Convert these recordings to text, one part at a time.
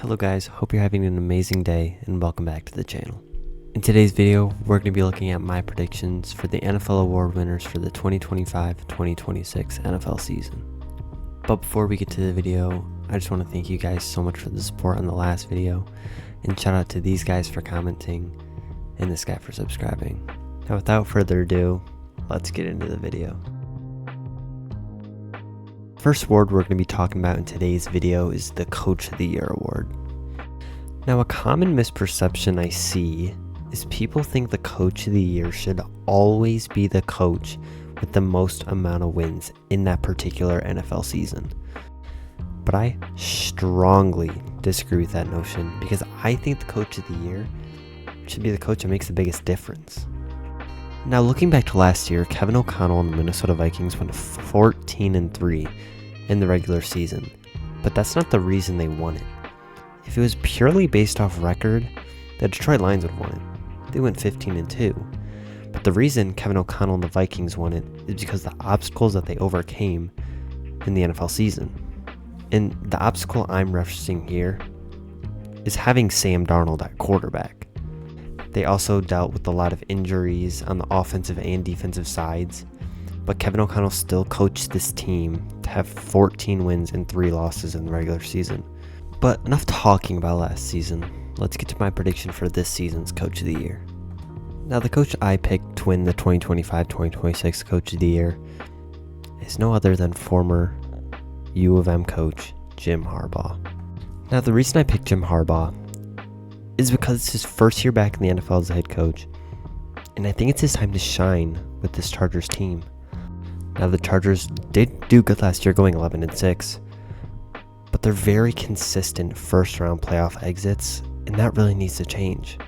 Hello guys, hope you're having an amazing day and welcome back to the channel. In today's video, we're going to be looking at my predictions for the NFL award winners for the 2025-2026 NFL season. But before we get to the video, I just want to thank you guys so much for the support on the last video, and shout out to these guys for commenting and this guy for subscribing. Now without further ado, let's get into the video. First award we're going to be talking about in today's video is the Coach of the Year award. Now a common misperception I see is people think the Coach of the Year should always be the coach with the most amount of wins in that particular NFL season. But I strongly disagree with that notion because I think the Coach of the Year should be the coach that makes the biggest difference. Now looking back to last year, Kevin O'Connell and the Minnesota Vikings went 14-3 in the regular season, but that's not the reason they won it. If it was purely based off record, the Detroit Lions would have won it. They went 15-2. But the reason Kevin O'Connell and the Vikings won it is because the obstacles that they overcame in the NFL season. And the obstacle I'm referencing here is having Sam Darnold at quarterback. They also dealt with a lot of injuries on the offensive and defensive sides, but Kevin O'Connell still coached this team to have 14 wins and 3 losses in the regular season. But enough talking about last season. Let's get to my prediction for this season's Coach of the Year. Now the coach I picked to win the 2025-2026 Coach of the Year is no other than former U of M coach Jim Harbaugh. Now the reason I picked Jim Harbaugh is because it's his first year back in the NFL as a head coach, and I think it's his time to shine with this Chargers team. Now the Chargers did do good last year going 11-6, but they're very consistent first round playoff exits, and that really needs to change.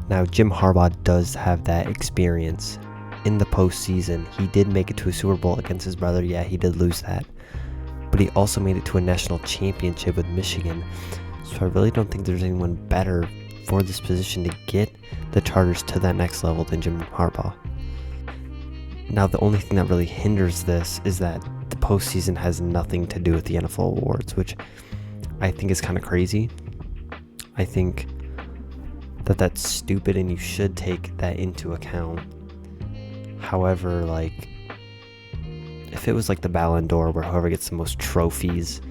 Now Jim Harbaugh does have that experience in the postseason. He did make it to a Super Bowl against his brother. Yeah, he did lose that, but he also made it to a national championship with Michigan. So I really don't think there's anyone better for this position to get the Chargers to that next level than Jim Harbaugh. Now the only thing that really hinders this is that the postseason has nothing to do with the NFL awards, which I think is kind of crazy. I think that that's stupid and you should take that into account. However, if it was like the Ballon d'Or where whoever gets the most trophies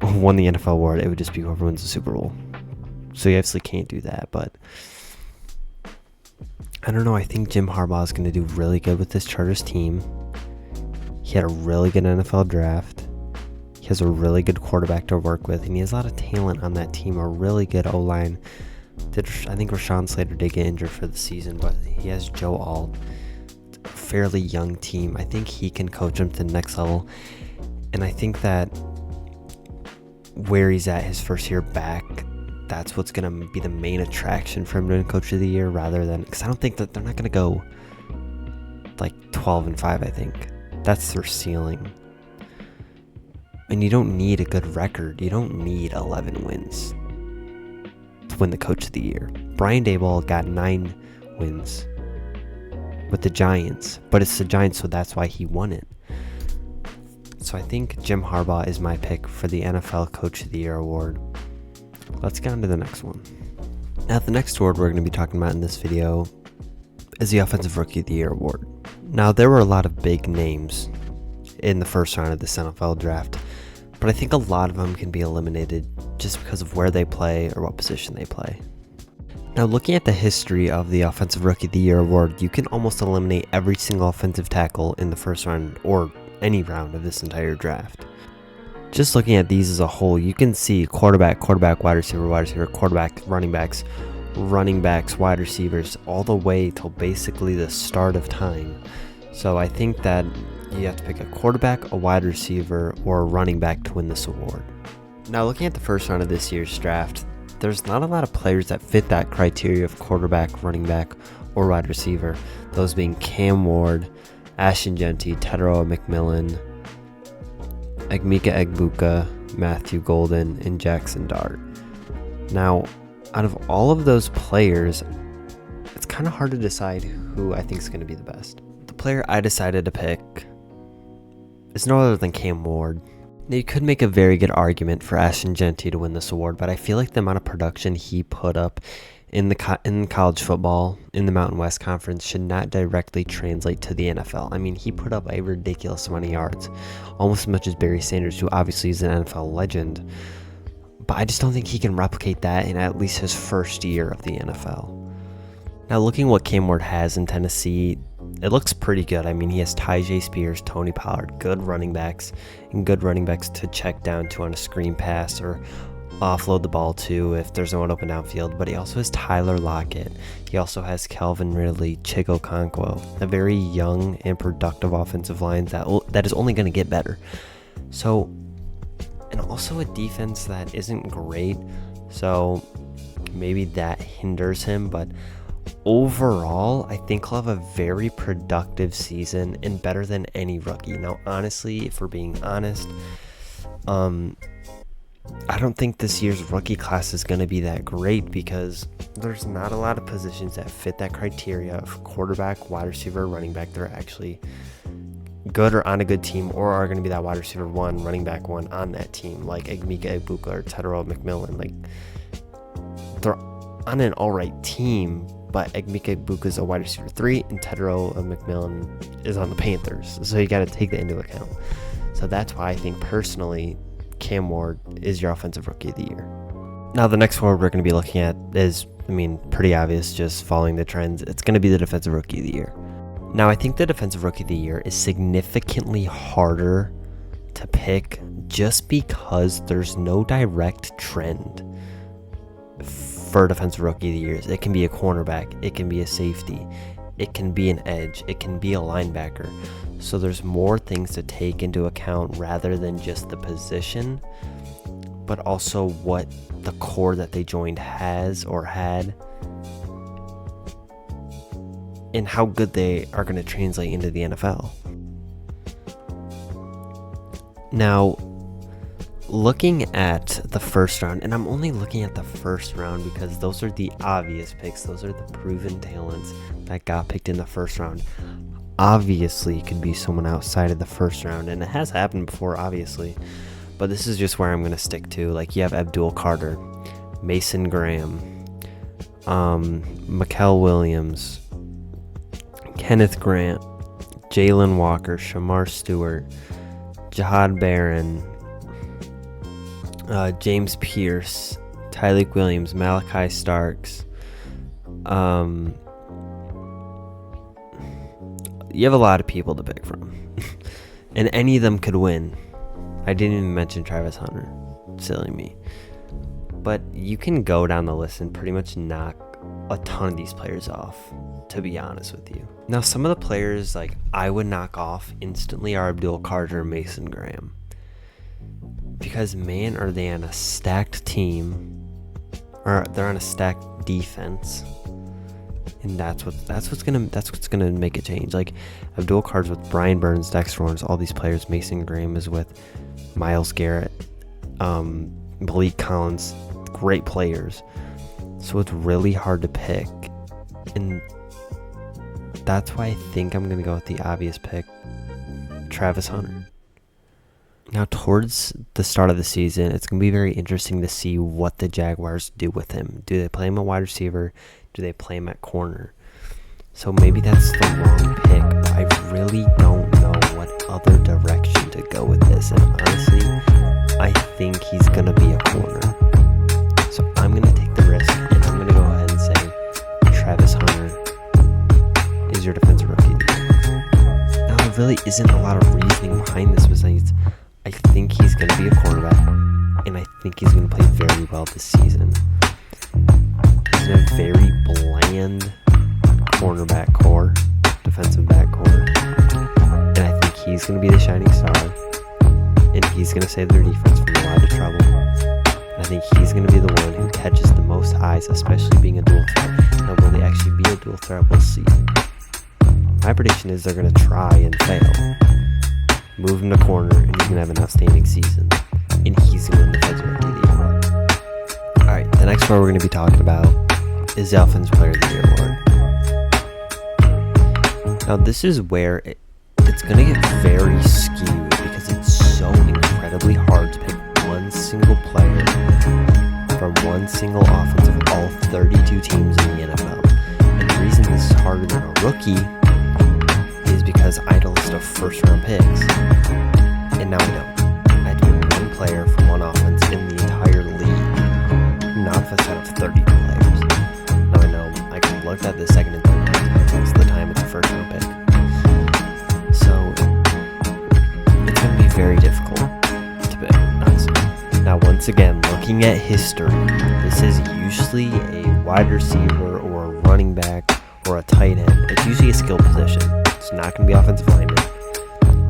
won the NFL award, it would just be whoever wins the Super Bowl. So you obviously can't do that, but I don't know. I think Jim Harbaugh is going to do really good with this Chargers team. He had a really good NFL draft. He has a really good quarterback to work with, and he has a lot of talent on that team, a really good O-line. I think Rashawn Slater did get injured for the season, but he has Joe Alt, a fairly young team. I think he can coach them to the next level, and I think that where he's at his first year back, that's what's going to be the main attraction for him to win Coach of the Year, rather than, because I don't think that they're not going to go like 12-5. I think that's their ceiling, and you don't need a good record. You don't need 11 wins to win the Coach of the Year. Brian Daboll got 9 wins with the Giants, but it's the Giants, so that's why he won it. So I think Jim Harbaugh is my pick for the NFL Coach of the Year award. Let's get on to the next one. Now the next award we're going to be talking about in this video is the Offensive Rookie of the Year award. Now there were a lot of big names in the first round of this NFL draft, but I think a lot of them can be eliminated just because of where they play or what position they play. Now looking at the history of the Offensive Rookie of the Year award, you can almost eliminate every single offensive tackle in the first round or any round of this entire draft. Just looking at these as a whole, you can see quarterback, wide receiver, quarterback, running backs, wide receivers, all the way till basically the start of time. So I think that you have to pick a quarterback, a wide receiver, or a running back to win this award. Now looking at the first round of this year's draft, there's not a lot of players that fit that criteria of quarterback, running back, or wide receiver. Those being Cam Ward, Ashton Jeanty, Tetairoa McMillan, Emeka Egbuka, Matthew Golden, and Jackson Dart. Now, out of all of those players, it's kind of hard to decide who I think is going to be the best. The player I decided to pick is no other than Cam Ward. Now, you could make a very good argument for Ashton Jeanty to win this award, but I feel like the amount of production he put up in college football in the Mountain West Conference should not directly translate to the NFL. I mean, he put up a ridiculous amount of yards, almost as much as Barry Sanders, who obviously is an NFL legend. But I just don't think he can replicate that in at least his first year of the NFL. Now, looking what Cam Ward has in Tennessee, it looks pretty good. I mean, he has Tyjae Spears, Tony Pollard, good running backs to check down to on a screen pass or offload the ball to if there's no one open downfield. But he also has Tyler Lockett. He also has Calvin Ridley, Chigo Okonkwo, a very young and productive offensive line that is only going to get better. So, and also a defense that isn't great. So maybe that hinders him, but overall, I think he'll have a very productive season and better than any rookie. Now, honestly, if we're being honest, I don't think this year's rookie class is going to be that great because there's not a lot of positions that fit that criteria of quarterback, wide receiver, running back. They're actually good or on a good team or are going to be that wide receiver one, running back one on that team, like Egmika Egbuka or Tetairoa McMillan. Like, they're on an all right team, but Egmika Egbuka is a wide receiver 3 and Tetairoa McMillan is on the Panthers. So you got to take that into account. So that's why I think personally Cam Ward is your offensive rookie of the year. Now, the next award we're going to be looking at is, pretty obvious, just following the trends. It's going to be the defensive rookie of the year. Now, I think the defensive rookie of the year is significantly harder to pick just because there's no direct trend for defensive rookie of the years. It can be a cornerback, it can be a safety, it can be an edge, it can be a linebacker. So there's more things to take into account rather than just the position, but also what the core that they joined has or had and how good they are going to translate into the NFL. Now, looking at the first round, and I'm only looking at the first round because those are the obvious picks. Those are the proven talents that got picked in the first round. Obviously, it could be someone outside of the first round, and it has happened before, obviously. But this is just where I'm going to stick to. Like, you have Abdul Carter, Mason Graham, Mikael Williams, Kenneth Grant, Jalen Walker, Shamar Stewart, Jahad Barron, James Pierce, Tyleik Williams, Malachi Starks. You have a lot of people to pick from. And any of them could win. I didn't even mention Travis Hunter. Silly me. But you can go down the list and pretty much knock a ton of these players off, to be honest with you. Now, some of the players like I would knock off instantly are Abdul Carter and Mason Graham. Because, man, are they on a stacked team, or they're on a stacked defense, and that's what's gonna make a change. Like, Abdul Carter's with Brian Burns, Dexter Lawrence, all these players. Mason Graham is with Myles Garrett, Malik Collins, great players. So it's really hard to pick, and that's why I think I'm gonna go with the obvious pick, Travis Hunter. Now, towards the start of the season, it's going to be very interesting to see what the Jaguars do with him. Do they play him at wide receiver? Do they play him at corner? So maybe that's the wrong pick, but I really don't know what other direction to go with this. And honestly, I think he's going to be a corner. So I'm going to take the risk, and I'm going to go ahead and say Travis Hunter is your defensive rookie of the year. Now, there really isn't a lot of reasoning behind this besides I think he's going to be a quarterback, and I think he's going to play very well this season. He's in a very bland cornerback core, defensive back core, and I think he's going to be the shining star, and he's going to save their defense from a lot of trouble. And I think he's going to be the one who catches the most eyes, especially being a dual threat. Now, will they actually be a dual threat? We'll see. My prediction is they're going to try and fail. Move him to corner, and he's going to have an outstanding season. And he's going to win the Defensive Rookie of the Year. Alright, the next one we're going to be talking about is the Offensive Player of the Year award. Now, this is where it's going to get very skewed because it's so incredibly incredibly hard to pick one single player from one single offense of all 32 teams in the NFL. And the reason this is harder than a rookie is because I had a list of first-round picks, and now I don't. I had to pick one player from one offense in the entire league, not if I set of 32 players. Now I know I can look at the second and third round, but most of the time it's a first-round pick. So it's going to be very difficult to pick, honestly. Now, once again, looking at history, this is usually a wide receiver or a running back or a tight end. It's usually a skill position. It's not going to be offensive lineman.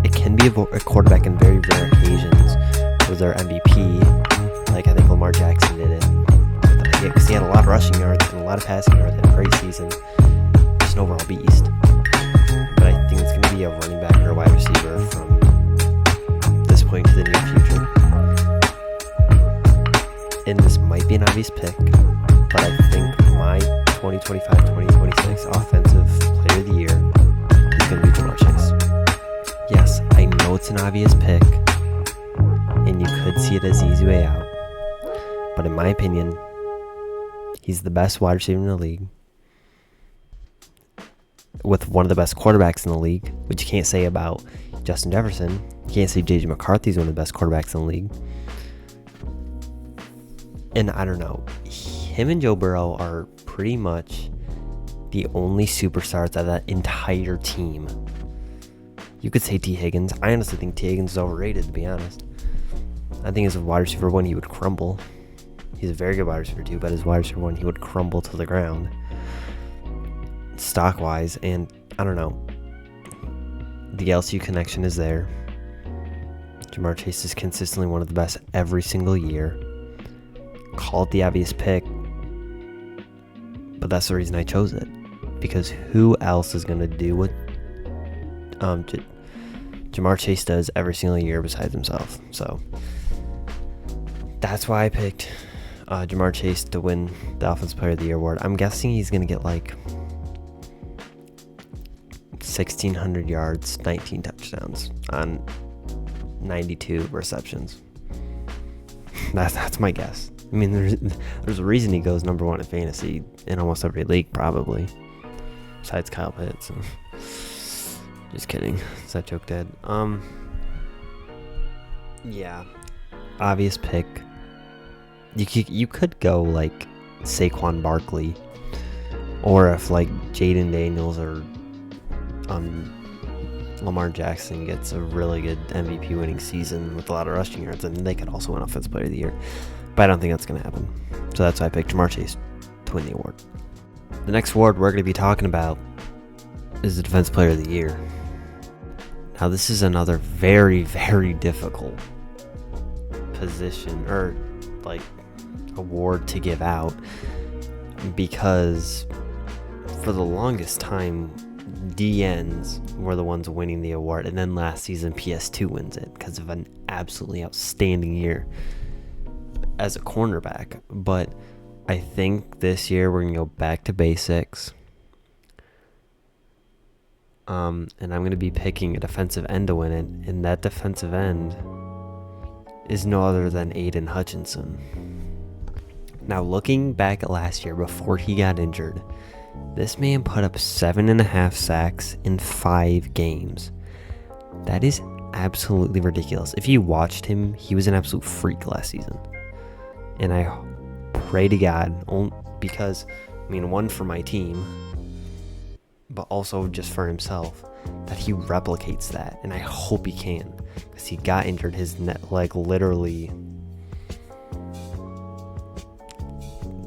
It can be a quarterback in very rare occasions with their MVP, like I think Lamar Jackson did it. Because he had a lot of rushing yards and a lot of passing yards and a great season. Just an overall beast. But I think it's going to be a running back or a wide receiver from this point to the near future. And this might be an obvious pick, but I think my 2025-2026 Offensive Player of the Year is going to be Ja'Marr Chase. Yes, I know it's an obvious pick, and you could see it as the easy way out, but in my opinion, he's the best wide receiver in the league, with one of the best quarterbacks in the league, which you can't say about Justin Jefferson. You can't say J.J. McCarthy's one of the best quarterbacks in the league. And I don't know, him and Joe Burrow are pretty much the only superstars of that entire team. You could say T. Higgins. I honestly think T. Higgins is overrated, to be honest. I think as a wide receiver one, he would crumble. He's a very good wide receiver too, but as wide receiver one, he would crumble to the ground, stock-wise. And I don't know, the LSU connection is there. Ja'Marr Chase is consistently one of the best every single year. Call it the obvious pick, but that's the reason I chose it, because who else is going to do what Ja'Marr Chase does every single year besides himself? So that's why I picked Ja'Marr Chase to win the Offensive Player of the Year award. I'm guessing he's going to get like 1,600 yards, 19 touchdowns on 92 receptions. That's my guess. I mean, there's a reason he goes number one in fantasy in almost every league, probably. Besides Kyle Pitts. Just kidding. Is that joke dead? Yeah. Obvious pick. You could go like Saquon Barkley, or if like Jaden Daniels or Lamar Jackson gets a really good MVP winning season with a lot of rushing yards, and they could also win Offensive Player of the Year. But I don't think that's going to happen. So that's why I picked Ja'Marr Chase to win the award. The next award we're going to be talking about is the Defensive Player of the Year. Now, this is another very, very difficult position, or like award to give out, because for the longest time, DNs were the ones winning the award, and then last season PS2 wins it because of an absolutely outstanding year as a cornerback. But I think this year we're going to go back to basics. And I'm going to be picking a defensive end to win it, and that defensive end is no other than Aiden Hutchinson. Now, looking back at last year before he got injured, this man put up 7.5 sacks in 5 games. That is absolutely ridiculous. If you watched him, he was an absolute freak last season. And I pray to God, because, I mean, one, for my team, but also just for himself, that he replicates that. And I hope he can, because he got injured. His neck, like, literally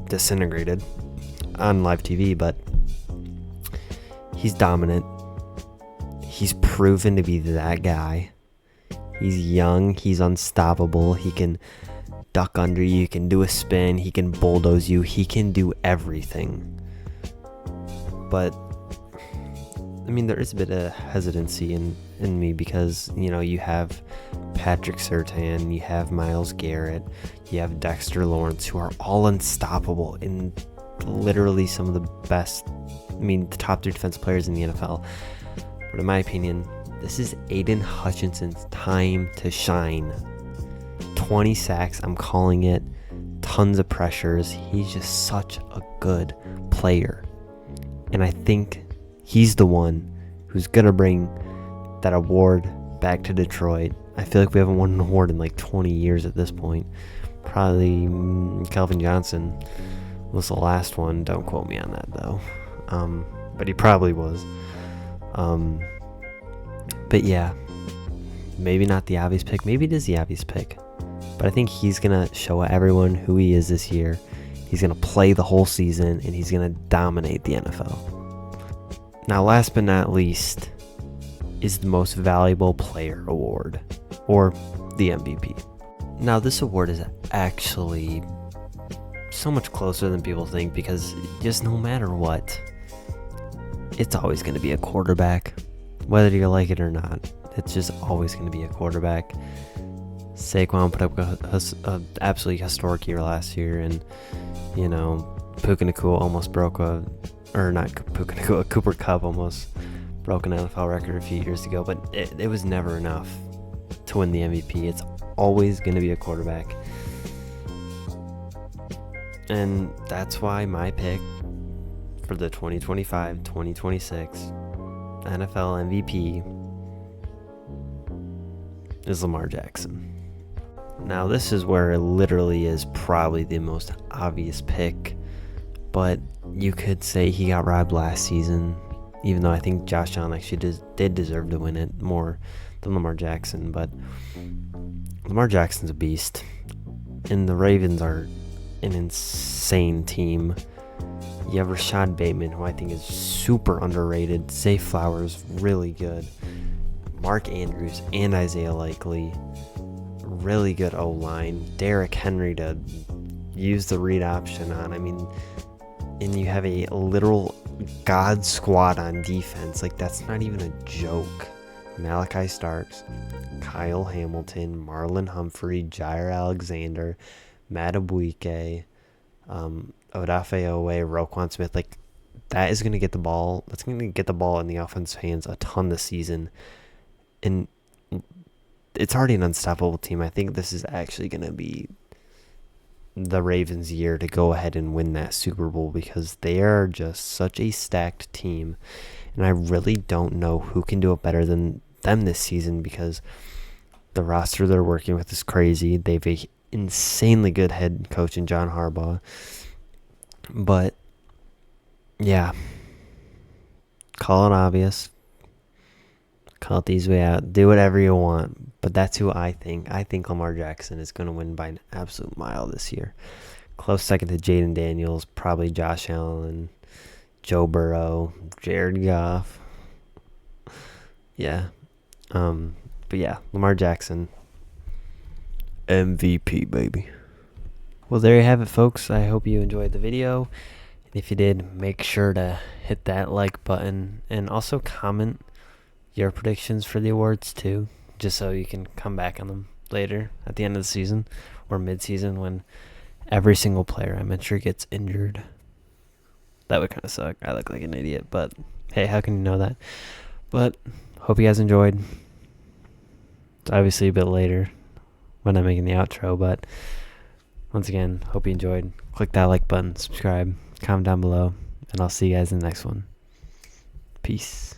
disintegrated on live TV, but he's dominant. He's proven to be that guy. He's young. He's unstoppable. He can duck under you. He can do a spin. He can bulldoze you. He can do everything. But I mean, there is a bit of hesitancy in me because, you know, you have Patrick Surtain, you have Myles Garrett, you have Dexter Lawrence, who are all unstoppable and literally some of the best, I mean, the top 3 defensive players in the NFL. But in my opinion, this is Aiden Hutchinson's time to shine. 20 sacks, I'm calling it. Tons of pressures. He's just such a good player. And I think he's the one who's going to bring that award back to Detroit. I feel like we haven't won an award in like 20 years at this point. Probably Calvin Johnson was the last one. Don't quote me on that though. But he probably was. But yeah, maybe not the obvious pick. Maybe it is the obvious pick. But I think he's going to show everyone who he is this year. He's going to play the whole season, and he's going to dominate the NFL. Now, last but not least, is the Most Valuable Player Award, or the MVP. Now, this award is actually so much closer than people think, because just no matter what, it's always going to be a quarterback, whether you like it or not. It's just always going to be a quarterback. Saquon put up a absolutely historic year last year, and Puka Nacua almost broke Cooper Kupp almost broke an NFL record a few years ago, but it was never enough to win the MVP. It's always going to be a quarterback, and that's why my pick for the 2025-2026 NFL MVP is Lamar Jackson. Now, this is where it literally is probably the most obvious pick, but you could say he got robbed last season, even though I think Josh Allen actually did deserve to win it more than Lamar Jackson. But Lamar Jackson's a beast, and the Ravens are an insane team. You have Rashad Bateman, who I think is super underrated. Zay Flowers, really good. Mark Andrews and Isaiah Likely, really good O-line. Derrick Henry to use the read option on. And you have a literal god squad on defense. Like, that's not even a joke. Malachi Starks, Kyle Hamilton, Marlon Humphrey, Jair Alexander, Matt Abuike, Odafe Owe, Roquan Smith. Like, that is going to get the ball. That's going to get the ball in the offensive hands a ton this season. And it's already an unstoppable team. I think this is actually going to be the Ravens' year to go ahead and win that Super Bowl, because they are just such a stacked team. And I really don't know who can do it better than them this season, because the roster they're working with is crazy. They have an insanely good head coach in John Harbaugh. But, yeah, call it obvious. Call it the easy way out. Do whatever you want. But that's who I think. I think Lamar Jackson is going to win by an absolute mile this year. Close second to Jaden Daniels, probably Josh Allen, Joe Burrow, Jared Goff. Yeah. But yeah, Lamar Jackson, MVP, baby. Well, there you have it, folks. I hope you enjoyed the video. And if you did, make sure to hit that like button and also comment your predictions for the awards too, just so you can come back on them later at the end of the season or mid-season when every single player I'm sure gets injured. That would kind of suck. I look like an idiot, but hey, how can you know that? But hope you guys enjoyed. It's obviously a bit later when I'm making the outro, but once again, hope you enjoyed. Click that like button, subscribe, comment down below, and I'll see you guys in the next one. Peace.